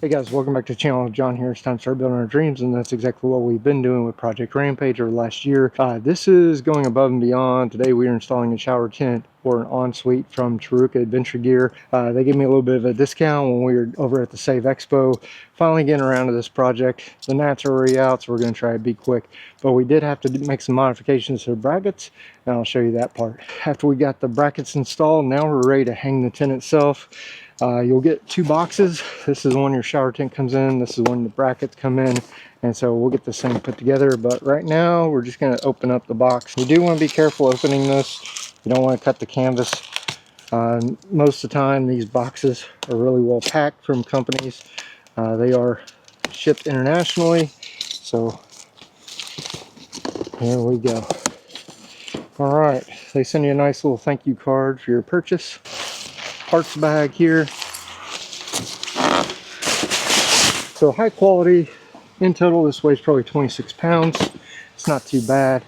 Hey guys, welcome back to the channel. John here. It's time to start building our dreams, and that's exactly what we've been doing with Project Rampage over the last year. This is going above and beyond. Today we are installing a shower tent for an Ensuite from Taruca Adventure Gear. They gave me a little bit of a discount when we were over at the Save Expo. Finally getting around to this project. The gnats are already out, so we're going to try to be quick. But we did have to make some modifications to the brackets, and I'll show you that part. After we got the brackets installed, now we're ready to hang the tent itself. You'll get two boxes. This is one your shower tent comes in. This is when the brackets come in. And so we'll get this thing put together. But right now, we're just going to open up the box. You do want to be careful opening this. You don't want to cut the canvas. Most of the time, these boxes are really well packed from companies. They are shipped internationally. So here we go. All right. They send you a nice little thank you card for your purchase. Parts bag here. So high quality. In total, this weighs probably 26 pounds. It's not too bad.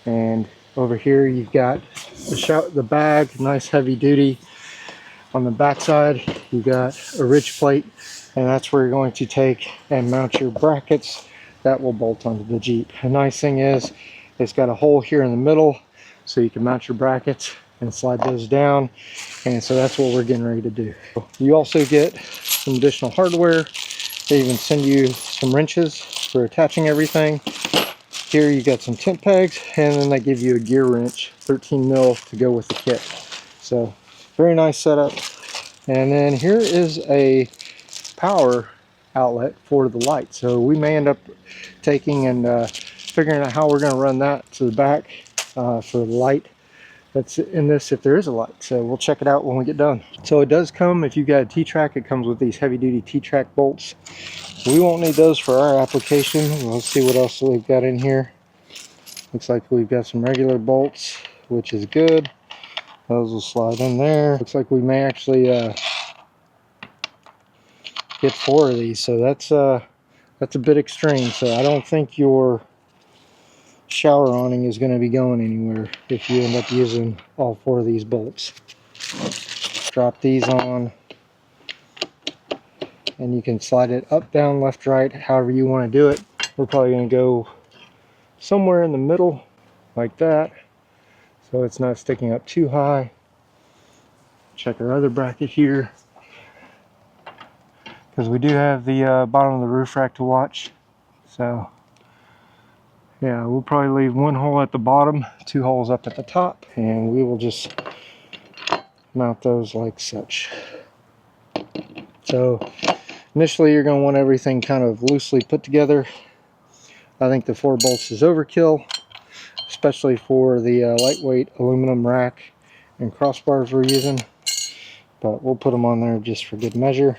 And over here you've got the bag, nice heavy duty. On the back side you got a ridge plate, and that's where you're going to take and mount your brackets that will bolt onto the Jeep. The nice thing is it's got a hole here in the middle so you can mount your brackets and slide those down, and so that's what we're getting ready to do. You also get some additional hardware. They even send you some wrenches for attaching everything. Here you got some tent pegs, and then they give you a gear wrench, 13 mil, to go with the kit. So very nice setup. And then here is a power outlet for the light. So we may end up taking and figuring out how we're going to run that to the back for the light that's in this, if there is a light. So we'll check it out when we get done. So it does come, if you've got a T-Track, it comes with these heavy duty T-Track bolts. We won't need those for our application. Let's see what else we've got in here. Looks like we've got some regular bolts, which is good. Those will slide in there. Looks like we may actually get 4 of these, so that's a bit extreme. So I don't think your shower awning is going to be going anywhere if you end up using all 4 of these bolts. Drop these on, and you can slide it up, down, left, right, however you want to do it. We're probably going to go somewhere in the middle like that, so it's not sticking up too high. Check our other bracket here, because we do have the bottom of the roof rack to watch. So yeah, we'll probably leave 1 hole at the bottom, 2 holes up at the top, and we will just mount those like such. So initially you're going to want everything kind of loosely put together. I think the 4 bolts is overkill, especially for the lightweight aluminum rack and crossbars we're using, but we'll put them on there just for good measure.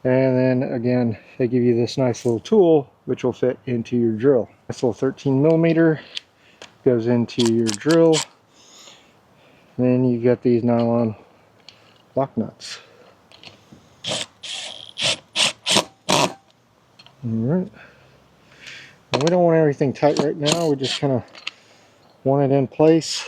And then again, they give you this nice little tool which will fit into your drill. This little 13 millimeter goes into your drill. And then you got these nylon lock nuts. Alright. And we don't want everything tight right now, we just kind of want it in place.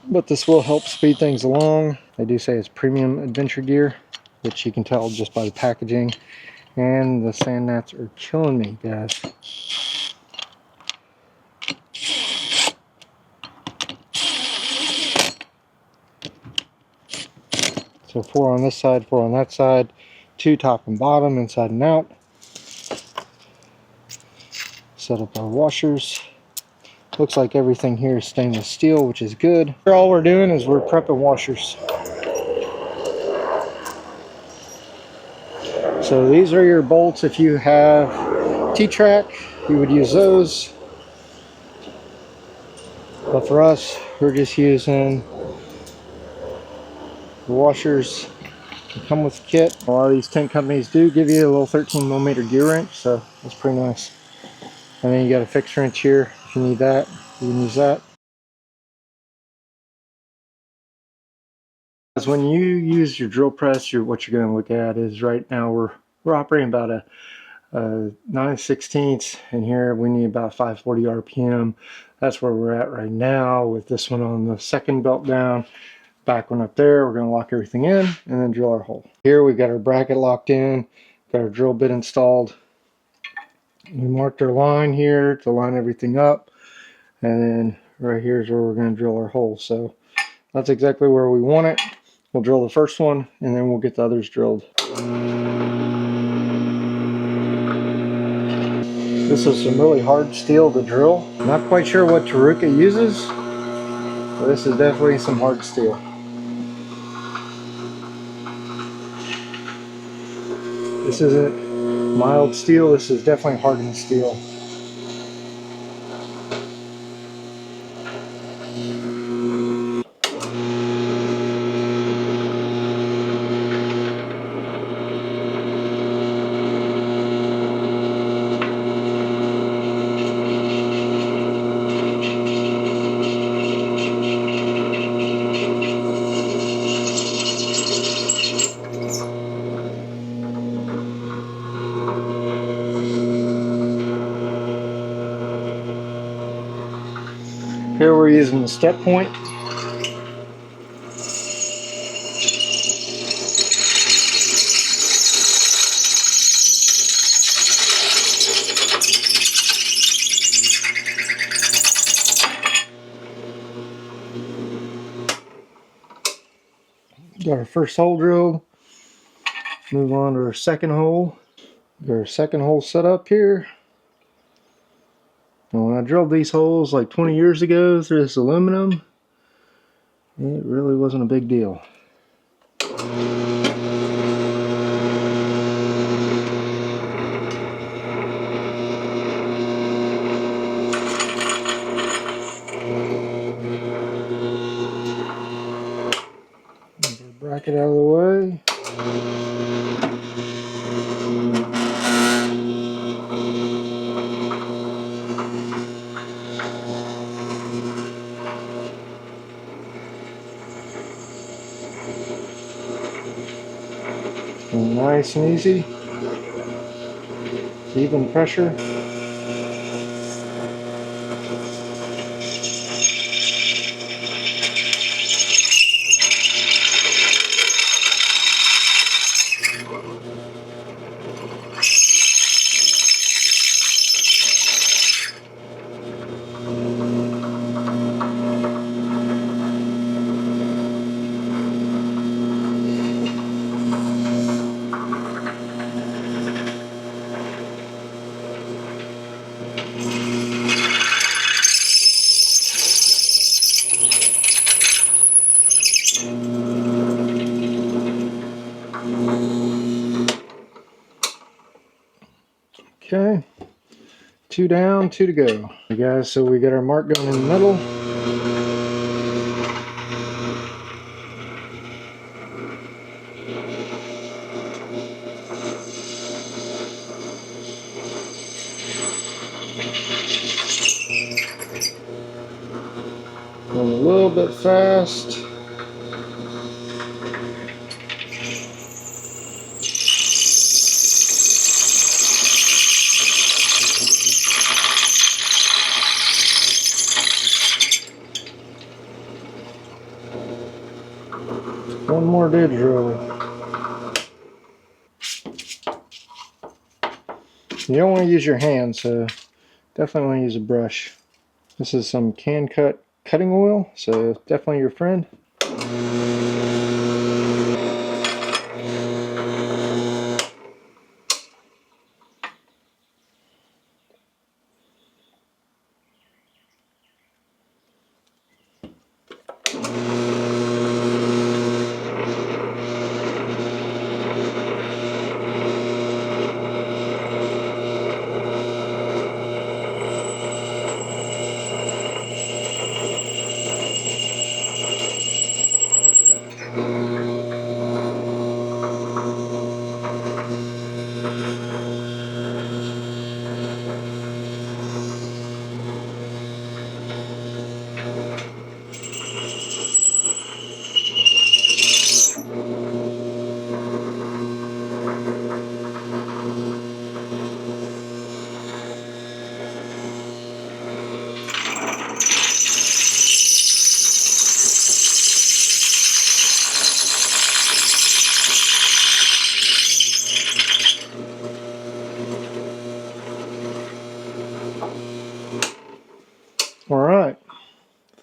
But this will help speed things along. They do say it's premium adventure gear, which you can tell just by the packaging. And the sand gnats are killing me, guys. So 4 on this side, 4 on that side, 2 top and bottom, inside and out. Set up our washers. Looks like everything here is stainless steel, which is good. All we're doing is we're prepping washers. So these are your bolts. If you have T-Track, you would use those. But for us, we're just using the washers that come with the kit. A lot of these tent companies do give you a little 13 millimeter gear wrench, so that's pretty nice. And then you got a fixed wrench here. If you need that, you can use that. When you use your drill press, what you're going to look at is right now we're operating about a 9/16, and here we need about 540 RPM. That's where we're at right now with this one on the second belt down. back one up there. We're going to lock everything in and then drill our hole. Here we got our bracket locked in, got our drill bit installed. We marked our line here to line everything up, and then right here is where we're going to drill our hole. So that's exactly where we want it. We'll drill the first one and then we'll get the others drilled. This is some really hard steel to drill. Not quite sure what Taruca uses, but this is definitely some hard steel. This isn't mild steel, this is definitely hardened steel. Here we're using the step point. Got our first hole drilled. Move on to our second hole. Got our second hole set up here. And when I drilled these holes like 20 years ago through this aluminum, it really wasn't a big deal. Bracket out of the way. And nice and easy. Even pressure. Okay, 2 down, 2 to go. Hey guys, so we got our mark going in the middle. Going a little bit fast. One more ditch drill. You don't want to use your hand, so definitely want to use a brush. This is some KNKUT cutting oil, so definitely your friend.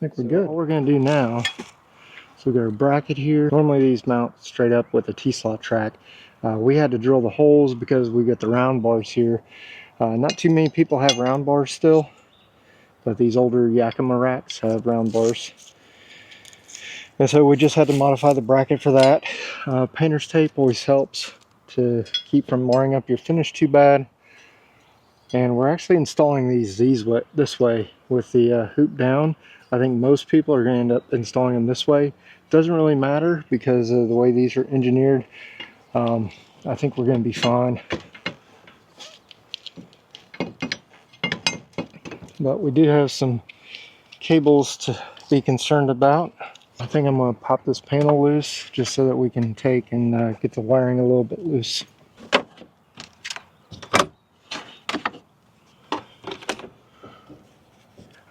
think we're good. What we're gonna do now, so we got our bracket here. Normally these mount straight up with a T-slot track. We had to drill the holes because we got the round bars here. Not too many people have round bars still, but these older Yakima racks have round bars. And so we just had to modify the bracket for that. Painter's tape always helps to keep from marring up your finish too bad. And we're actually installing these this way with the hoop down. I think most people are going to end up installing them this way. Doesn't really matter because of the way these are engineered. I think we're going to be fine. But we do have some cables to be concerned about. I think I'm going to pop this panel loose just so that we can take and get the wiring a little bit loose.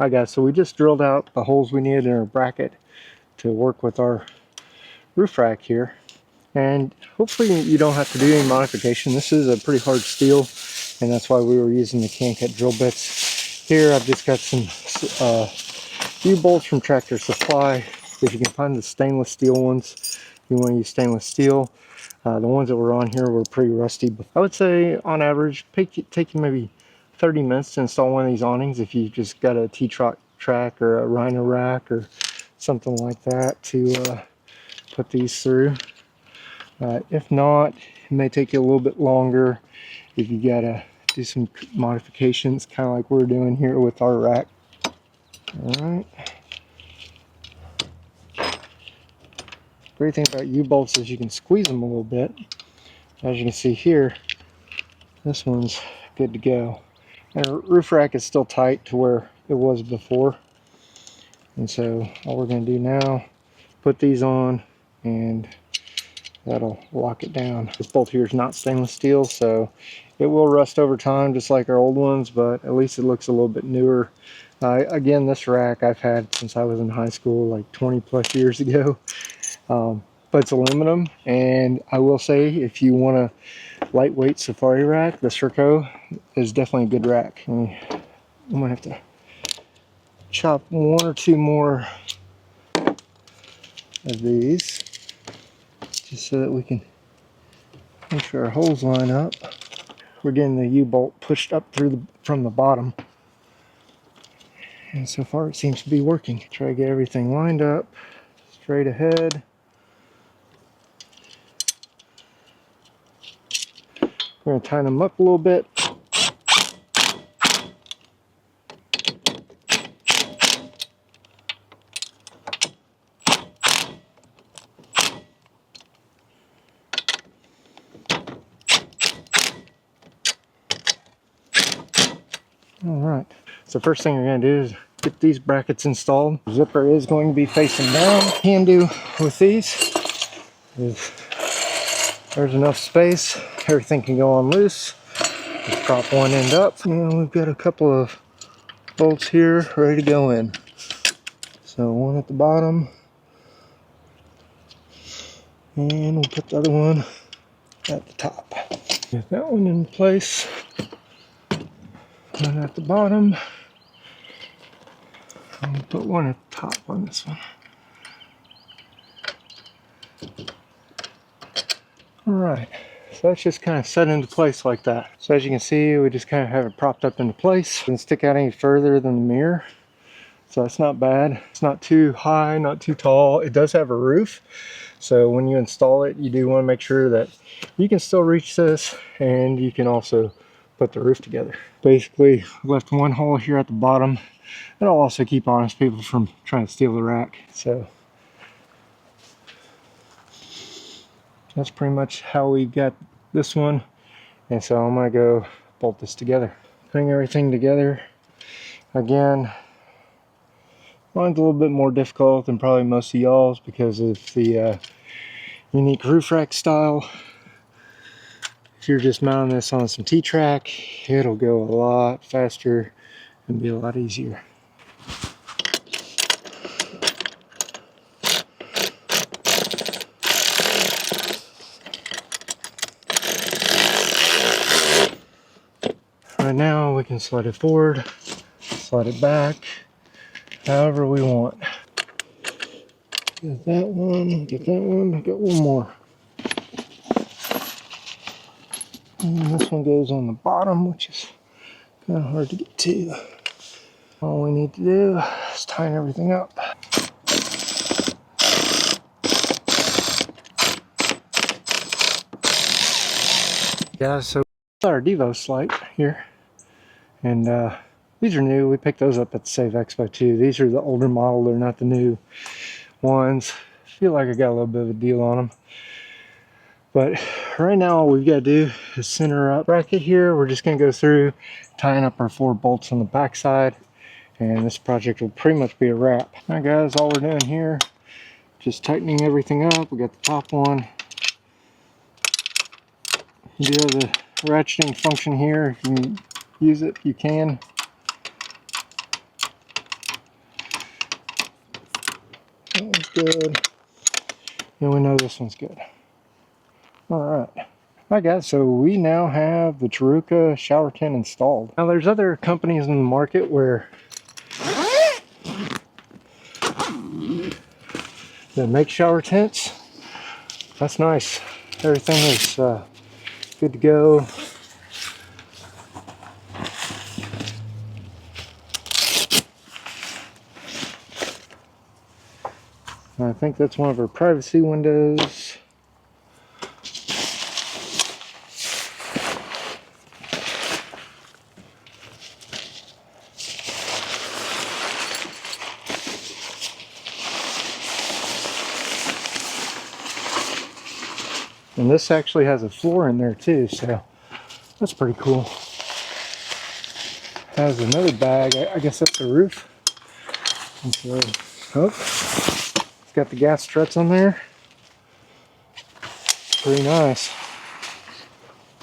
Alright guys, so we just drilled out the holes we needed in our bracket to work with our roof rack here. And hopefully you don't have to do any modification. This is a pretty hard steel, and that's why we were using the KNKUT drill bits. Here I've just got some U-bolts from Tractor Supply. If you can find the stainless steel ones, you want to use stainless steel. The ones that were on here were pretty rusty. I would say on average, take you maybe 30 minutes to install one of these awnings if you just got a T-Track or a Rhino rack or something like that to put these through. If not, it may take you a little bit longer if you gotta do some modifications, kind of like we're doing here with our rack. Alright. Great thing about U-bolts is you can squeeze them a little bit. As you can see here, this one's good to go. And our roof rack is still tight to where it was before. And so all we're going to do now, put these on, and that'll lock it down. This bolt here is not stainless steel, so it will rust over time just like our old ones, but at least it looks a little bit newer. Again, this rack I've had since I was in high school, like 20 plus years ago. But it's aluminum, and I will say if you want a lightweight safari rack, the Surco is definitely a good rack. I'm gonna have to chop one or two more of these just so that we can make sure our holes line up. We're getting the U-bolt pushed up through from the bottom, and so far it seems to be working. Try to get everything lined up straight ahead. We're going to tighten them up a little bit. Alright, so first thing we're going to do is get these brackets installed. The zipper is going to be facing down. What you can do with these is there's enough space, everything can go on loose. Just prop one end up, and we've got a couple of bolts here ready to go in. So one at the bottom, and we'll put the other one at the top. Get that one in place. One at the bottom. I'll put one at the top on this one. Alright, so that's just kind of set into place like that. So as you can see, we just kind of have it propped up into place. It doesn't stick out any further than the mirror. So that's not bad. It's not too high, not too tall. It does have a roof. So when you install it, you do want to make sure that you can still reach this, and you can also put the roof together. Basically, left one hole here at the bottom. It'll also keep honest people from trying to steal the rack. So that's pretty much how we got this one. And so I'm gonna go bolt this together. Putting everything together, again, mine's a little bit more difficult than probably most of y'all's because of the unique roof rack style. If you're just mounting this on some T-Track, it'll go a lot faster and be a lot easier. Right now we can slide it forward, slide it back, however we want. Get that one, get that one, get one more. And this one goes on the bottom, which is kind of hard to get to. All we need to do is tighten everything up. Yeah, so our Devo slate here, and these are new. We picked those up at the Save Expo too. These are the older model. They're not the new ones. I feel like I got a little bit of a deal on them. But right now all we've got to do is center up bracket here. We're just going to go through tying up our 4 bolts on the back side, and this project will pretty much be a wrap. All right guys, all we're doing here, just tightening everything up. We got the top one. You do have the ratcheting function here. If you can use it, you can. That one's good. And we know this one's good. Alright. Alright guys, so we now have the Taruca shower tent installed. Now there's other companies in the market where that make shower tents. That's nice. Everything is good to go. I think that's one of our privacy windows. And this actually has a floor in there too, so that's pretty cool. Has another bag, I guess that's the roof. And so, oh, it's got the gas struts on there. Pretty nice.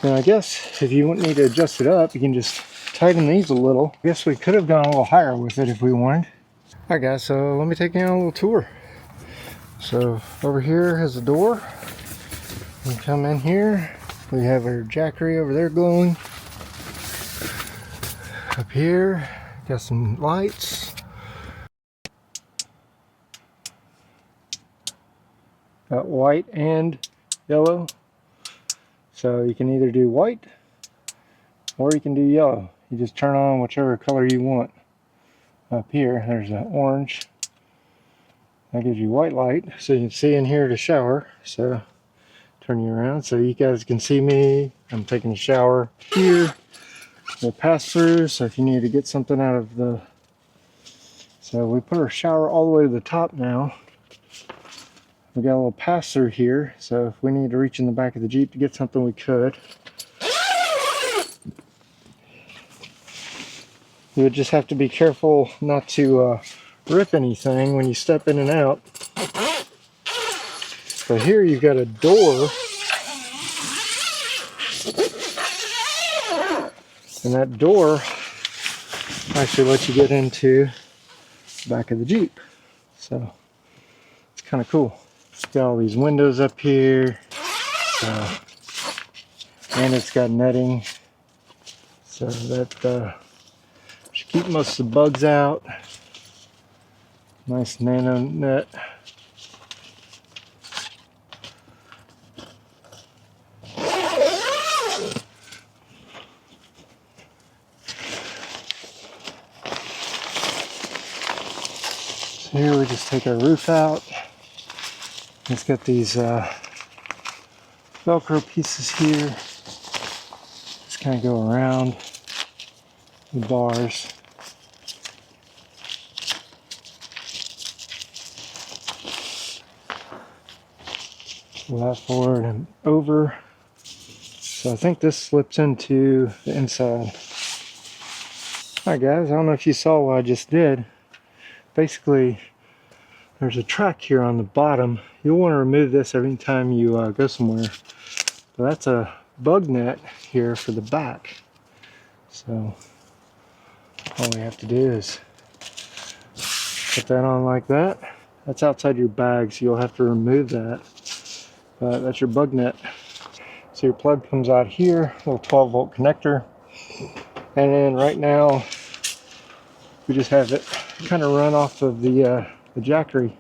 Now I guess if you need to adjust it up, you can just tighten these a little. I guess we could have gone a little higher with it if we wanted. Alright guys, so let me take you on a little tour. So over here is the door. We come in here, we have our jackery over there glowing. Up here, got some lights. Got white and yellow. So you can either do white or you can do yellow. You just turn on whichever color you want. Up here, there's an orange. That gives you white light, so you can see in here to shower. So turn you around so you guys can see me. I'm taking a shower here. The pass through, so if you need to get something out of the... So we put our shower all the way to the top now. We got a little pass through here, so if we need to reach in the back of the Jeep to get something, we could. You would just have to be careful not to rip anything when you step in and out. But here you've got a door, and that door actually lets you get into the back of the Jeep. So it's kind of cool. It's got all these windows up here, and it's got netting, so that should keep most of the bugs out. Nice nano net. So here we just take our roof out. It's got these Velcro pieces here. Just kind of go around the bars. Pull that forward and over. So I think this slips into the inside. Alright guys, I don't know if you saw what I just did. Basically, there's a track here on the bottom. You'll want to remove this every time you go somewhere. So that's a bug net here for the back. So all we have to do is put that on like that. That's outside your bag, so you'll have to remove that. But that's your bug net. So your plug comes out here, little 12-volt connector. And then right now, we just have it kind of run off of the jackery.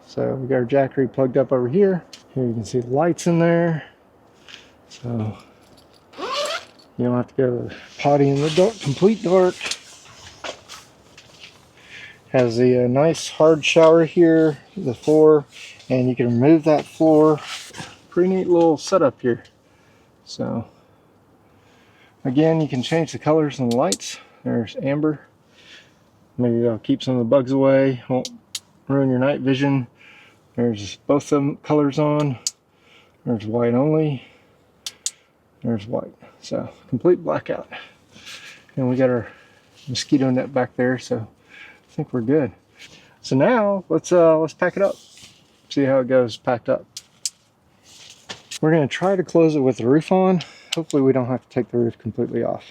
So we got our jackery plugged up over here. Here you can see the lights in there. So you don't have to go to the potty in the dark, complete dark. Has a nice hard shower here, the floor, and you can remove that floor. Pretty neat little setup here. So again, you can change the colors on the lights. There's amber. Maybe that'll keep some of the bugs away, won't ruin your night vision. There's both of them colors on. There's white only. There's white. So complete blackout. And we got our mosquito net back there, so I think we're good. So now let's pack it up. See how it goes packed up. We're gonna try to close it with the roof on. Hopefully we don't have to take the roof completely off.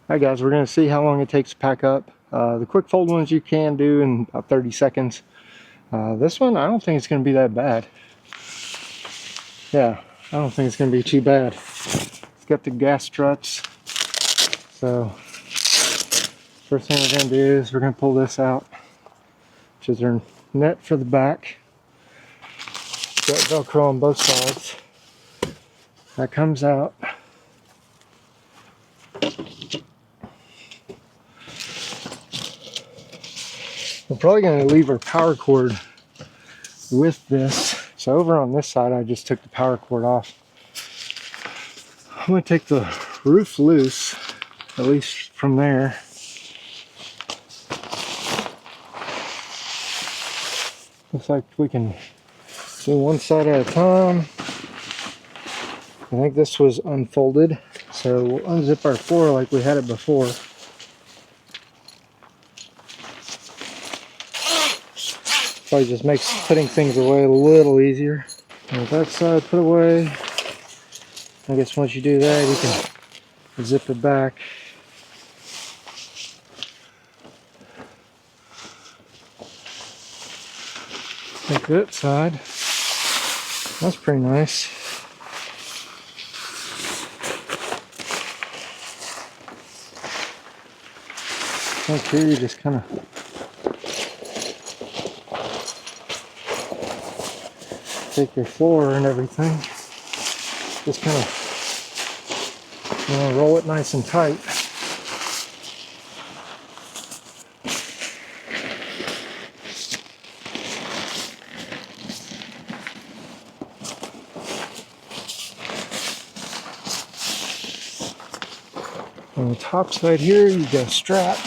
Alright guys, we're gonna see how long it takes to pack up. The quick fold ones you can do in about 30 seconds. This one, I don't think it's gonna be that bad. Yeah, I don't think it's gonna be too bad. It's got the gas struts. So first thing we're gonna do is we're gonna pull this out, which is our net for the back. Got Velcro on both sides. That comes out. We're probably going to leave our power cord with this. So over on this side, I just took the power cord off. I'm going to take the roof loose, at least from there. Looks like we can do one side at a time. I think this was unfolded, so we'll unzip our floor like we had it before. Probably just makes putting things away a little easier. And with that side put away, I guess once you do that, you can zip it back. Take that side. That's pretty nice. Like here, you just kind of take your floor and everything. Just kind of roll it nice and tight. On the top side here, you got a strap.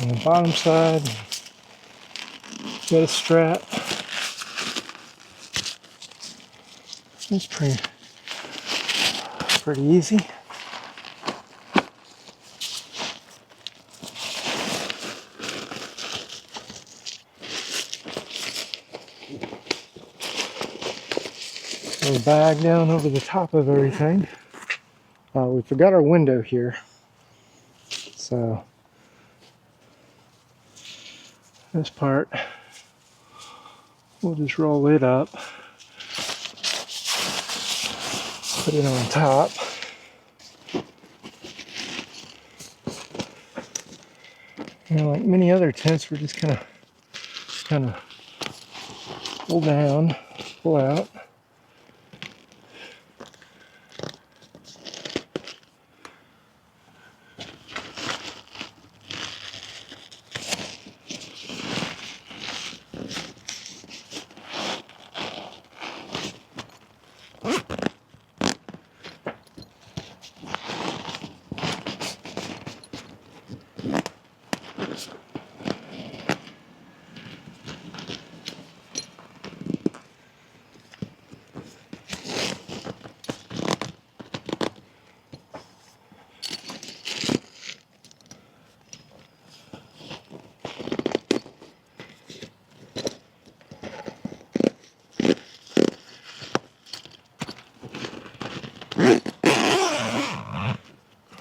On the bottom side, you got a strap. It's pretty easy. Throw the bag down over the top of everything. We forgot our window here, so this part we'll just roll it up, put it on top. And like many other tents, we're just kind of pull down, pull out.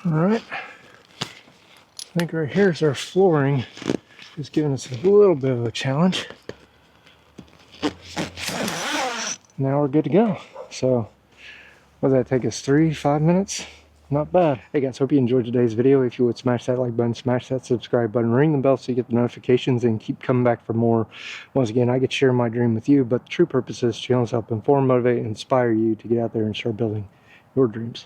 Alright, I think right here is our flooring. It's giving us a little bit of a challenge. Now we're good to go. So, what did that take us, 3-5 minutes? not bad. Hey guys, hope you enjoyed today's video. If you would, smash that like button, smash that subscribe button, ring the bell so you get the notifications, and keep coming back for more. Once again, I get to share my dream with you, but the true purpose of this channel is to help inform, motivate, and inspire you to get out there and start building your dreams.